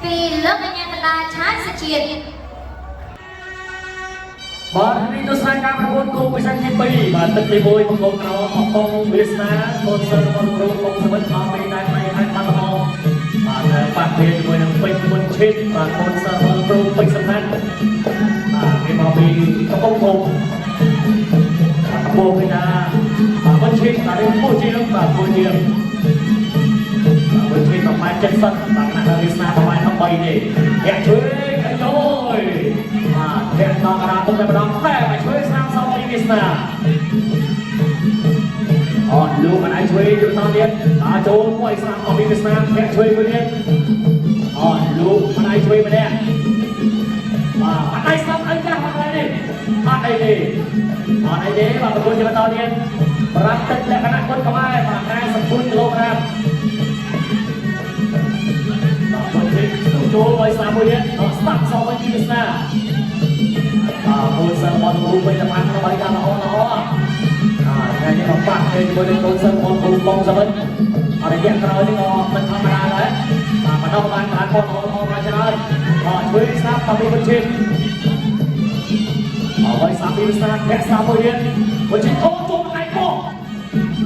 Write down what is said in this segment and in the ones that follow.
ពីលើកញ្ញាកណ្ដាលឆាយសុជាតិបាទនេះទស្សនការប្រកួតគូពិសេសទី2បាទទឹកទី1បង្កប់ក្រមកបងវាសនាកូនសិស្សរបស់គ្រូបងសមិទ្ធមកពីណៃណៃខេត្តបាត់ដំបងបាទបាក់គ្នាជាមួយនឹងពេជ្រមុនឈិតបាទកូនសិស្សរបស់គ្រូពេជ្រសំណាក់បាទគេមកពីកំពង់ធំកំពង់ពីណាបាទមុនឈិតបាទនេះពូជាងបាទពូជាងមុនឈិតប្រហែល70បាទគណៈវាសនាប្រហែល13ទេអ្នកជួយអីយយបាទអ្នកនងរាពុកតែម្ដងតែមកជួយស្នាមសងពីវាសនាអូលោកមិនអាចជួយយកតទៀតដល់ចូលមួយស្នាមពីវាសនាអ្នកជួយមួយទៀតអូលោកមិនអាចជួយម្នាក់បាទអត់ដៃស្នាមអីចាស់អត់ដែរនេះអត់អីទេអត់អីទេបាទប្រគល់យកតទៀតប្រាប់ទឹកលក្ខណៈគុណខ្មែរបាទ49គីឡូក្រាមចូលឲ្យស្នាមមួយទៀតស្តាប់សងវិញពីវាសនាកូនសិស្សរបស់គ្រូវិញតែបានដើម្បីការល្អថ្ងៃនេះមកបាក់គេជាមួយនឹងកូនសិស្សរបស់គ្រូបងសមិទ្ធអរយៈក្រោយនេះក៏មិនធម្មតាដែរបាទបណ្ដោះបានបានគាត់ល្អមកច្រើនជួយស្នាប់តាមពីវិជាឲ្យស្នាប់ពីវាសនាអ្នកស្នាប់មួយទៀតវិជាអូចូលថ្ងៃពោ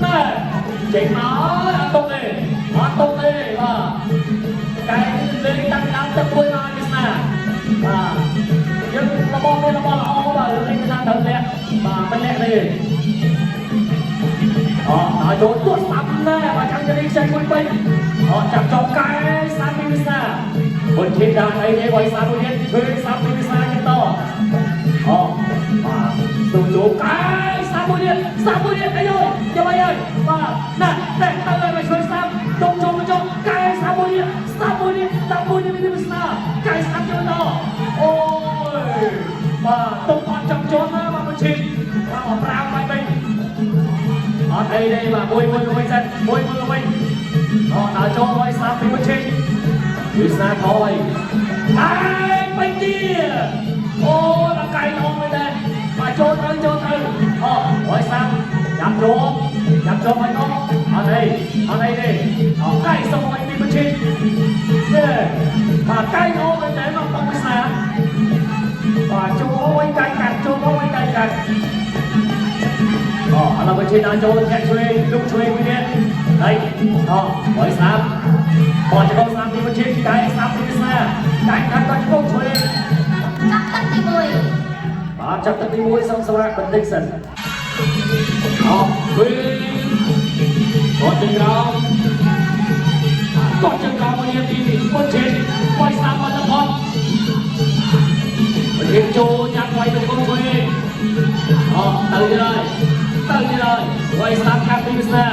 ណែចេញមកអត់ទុកទេអត់ទុកទេបាទកែលេងតាំងដើមទឹកមួយមកវាសនាបាទយើងរបស់មានរបស់ល្អបាទលេងតាមដល់អ្នកបាទមិនអ្នកទេដល់ចូលទួតស្ដាប់ណែបាទចាំទៅនេះចេញមួយពេញចាប់ចោលកែស្ដាប់ពីវាសនាបុญឈិតដល់អីទេឲ្យស្ដាប់មួយទៀតជួយស្ដាប់ពីវាសនាទៀតតបាទទៅចូលកែស្ដាប់មួយទៀតស្ដាប់មួយទៀតអីយយកអីហើយបាទណែទៅឲ្យជួយស្ដាប់ចូលកែស្ដាប់មួយទៀតស្ដាប់មួយទៀតស្ដាប់មួយទៀតពីវាសនាកែស្ដាប់ចូលតអូយបាទទុំអត់ចាំចូលណាបាទបុญឈិតបាទប្រាំបាយវិញអត់អីទេបាទមួយសិនមួយវិញដល់ចូលឲ្យស្ដាប់ពីបុญឈិតវាសនាថយបេញទៀតអូដល់កែនងមែនទេបាទចូលទៅឲ្យស្ដាប់ចាប់រងចាប់ចូលឲ្យនងអត់អីទេកែសុំឲ្យពីបុญឈិតទេបាទកែនងមែនទេមកបងវាសនាបាទចូលឲ្យកែកាត់ចូលឲ្យកែកាត់ឥឡូវបុญឈិតដល់ចូលអ្នកជួយលោកជួយមួយទៀតហើយឲ្យស្ដាប់បងចកស្ដាប់ពីបុญឈិតកែស្ដាប់ពីវាសនាកែកាត់ដល់ចូលជួយចាប់ទឹកទី1បាទចាប់ទឹកទី1សូមសម្រាប់បន្តិចសិនវិញគាត់ទៅក្រោមគាត់ចង្កោមួយនាទីបុญឈិតឲ្យស្ដាប់បន្តផុតបុญឈិតចូលចាប់ឲ្យទៅចូលជួយទៅហើយឲ្យស្ដាប់កាត់ពីវាសនា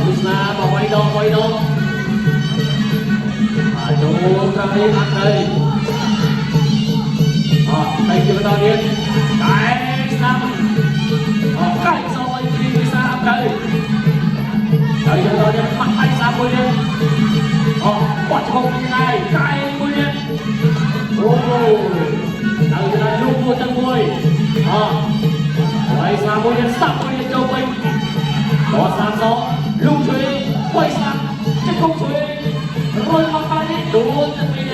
វាសនាមកវាយដងចូលត្រង់នេះអត់ទៅតែជាបន្តទៀតតែស្ដាប់កែសឲ្យពីវាសនាអត់ទៅហើយយើងដល់នេះបាក់ឲ្យស្ដាប់មួយទៀតគាត់ឈប់ពីណៃកែមួយទៀតអូដល់លោកមួយទាំងមួយហើយស្ដាប់មួយទៀតស្ដាប់មួយទៀតចូលវិញដល់ស្ដាប់សលោកជួយឲ្យស្ដាប់ចិត្តគង់ជួយរួចមកបាននេះដូនទៅវិញ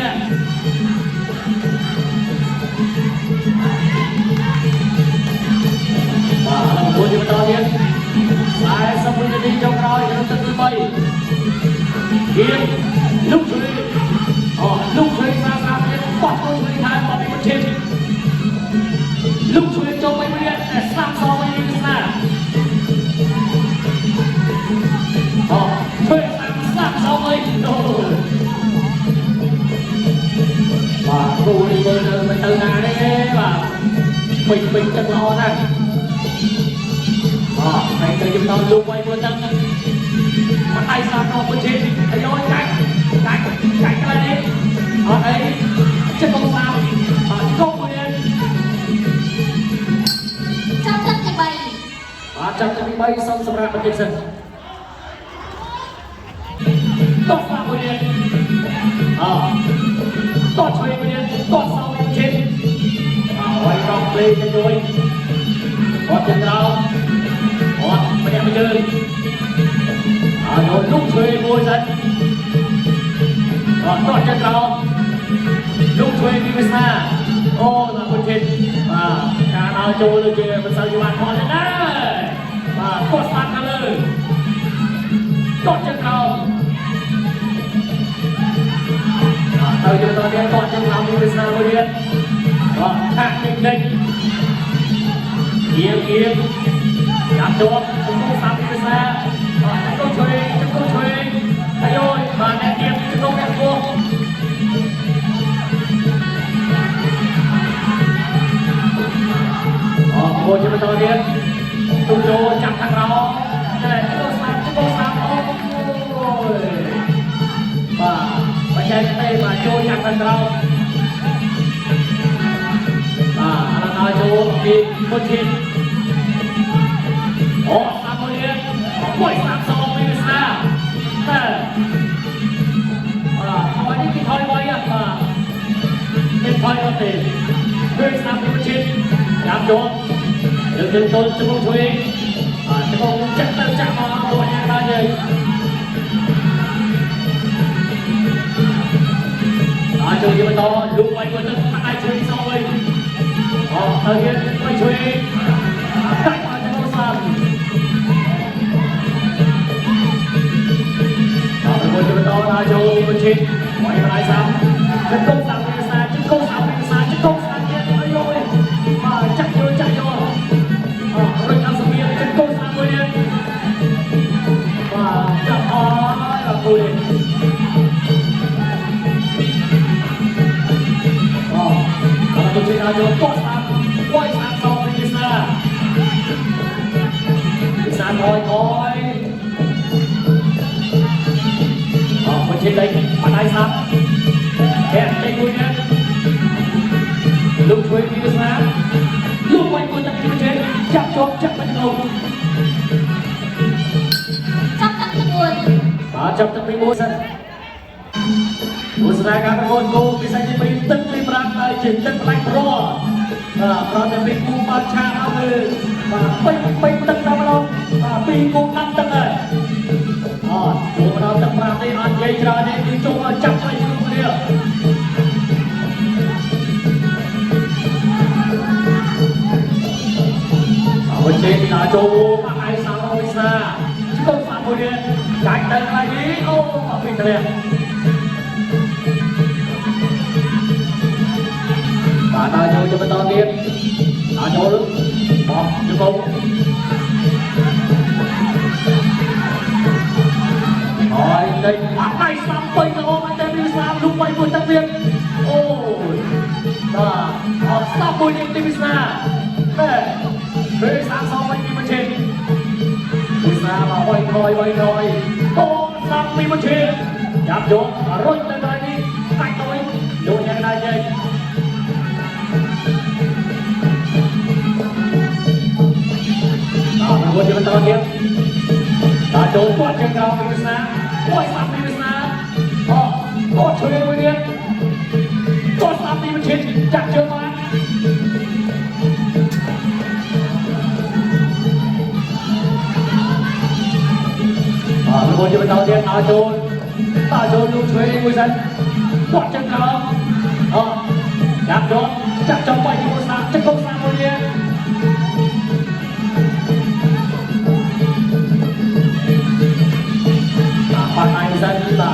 បាទមួយទៀតបន្តទៀត40វិនាទីចុងក្រោយក្នុងទឹកទី3ទៀតលោកជួយស្ដាប់ទៀតបោះជួយថែមមកពីបុญឈិតលោកជួយចូលវិញទៀតតែស្ដាប់សងវិញវាសនាជួយស្ដាប់សងវិញបាទគូនេះមើលមិនទៅណាទេបាទពេញទឹកល្អណាស់តែទៅជំនន់លោកវិញមើលទឹកមិនដៃស្ដាប់ដល់បុญឈិតអាយចាច់កន្លែងនេះអត់អីចិត្តកុំស្ដាប់កុំមួយទៀតចាប់ទឹកទី3បាទចាប់ទឹកទី3សូមសម្រាប់បន្តិចសិនតោះស្ដាប់មួយទៀតតោះជួយមួយទៀតតោះសងបុญឈិតឲ្យរកភ្លេងទៅជួយគាត់ទៅក្រោមគាត់ម្នាក់មួយជើងឲ្យលោកជួយមួយសិន ต่อจากเราลูกช่วยมีวิสาโอ้หลังคนเช่นการเอาโจเลยเจอเป็นสาวจีวันพอจะได้กดสัตว์กันเลยต่อจากเราเราอยู่ตอนนี้ต่อจากเรามีวิสาบริเวณก็แท็กเด็กๆเอียงจับโจมต้องสามมีวิสาต้องช่วยทยอยมาแนบเอียงจะต้องแนบตัวโอ้จะเป็นตัวเดียนตุ้งโจจับทางเราแต่จะต้องสามโอ้ยไม่ใช่เต้มาโจจับทางเราแล้วนาโจมีคนชินโอ้สามตัวเดียนปล่อย3-2ไม่ได้ซะแต่วันนี้ที่ทอยไว้เป็นทอยก็ตีด้วยสามคนชินจับโจเดินต้นจะต้องช่วยจะต้องจับมาตัวอย่างไรเลยช่วยยังไม่ต่อลุกไปคนนึงมาได้ช่วยซอยเธอเห็นไม่ช่วยได้มาจะต้องสั่งเป็นคนจะไม่ต่อโจคนชินปล่อยมาได้ซ้ำจะต้องสั่งเป็นซาจะต้องสั่งเนี่ยโยนจับโยรถอัศวินจะโกงสามคนเนี่ยจับตัวเองเราจะช่วยนายกโกงสามว่าย3-2เป็นวิสาถอยคนเช่นไรมาได้ซ้ำแค่ใจคุยเนี่ยลูกช่วยวิสาลูกไว้คนจะกินเช่นจับจบจับมันลงจับตั้งแต่บนจับตั้งแต่บนอุตสาหกรรมคนกูbisa jadiตึ้งในปรางได้จิตตึ้งแรงรอเราจะเป็นกูมาชาเอาเลยไปตึ้งเราปีกูนั่งตึ้งเลยดูเราตึ้งปรางได้อันใหญ่จราเนี่ยคือจงจับไปชุดเดียวคนเช่นนาโจมาไอซาโรวิสาต้องฝากคนเดียวจ่ายเติมอะไรนี้โอ้ปิดเลยนาโจจะเป็นตอนเดียวนาโจลึกบอกจะคงได้มาไอซาไปโอ้มันจะมีสามลุกไปบนตะเกียงโอ้สามบุญยังตีวิสาด้วย3-2ไม่มีมันเชนวิสามาไว้คอยโต้ซ้ำมีมันเชนจับโยนรถได้นี้ใต้ตัวโยนยังไงเลยเป็นคนที่มันตอนเดียวโจกวาดเชิงเรามีวิสาไว้ซ้ำมีวิสาก็ช่วยไว้เรียนก็ซ้ำมีมันเชนจับเชิงมาเป็นคนที่เป็นตาเดียนตาโจลูกช่วยมือฉันกดจังเราจับจอมไปที่มือสามจะกงสามคนเดียวปานไหนมือฉันนี่ล่ะ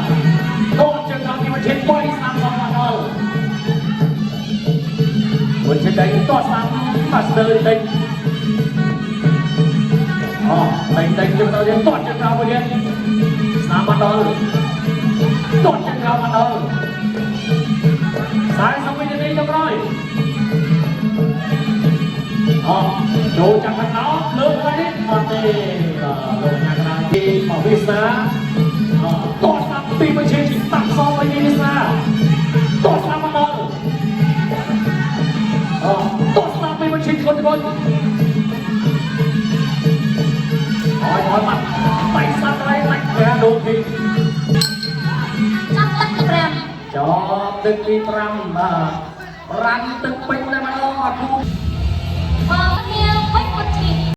กดจังเราที่มันเช็ดไป3-2มาเอาคนเช็ดได้ก็3มาสเตอร์ได้แต่จะเป็นตาเดียนกดจังเราคนเดียวมาดอลกดจังเรามาดอลสายสมัยนี้จะร้อยโจจังกันเอาเลิกไปนิดมาเตะลงอย่างนั้นที่วิสาต่อสับปีมันเชียร์ตักซองไปวิสาต่อสับมาดอลต่อสับปีมันเชียร์คนมาไปสัตว์อะไรแกโดนทีจับตั้งแต่แรมจอบตึกที่ตรังรันตึกเป็นแต่มาลอด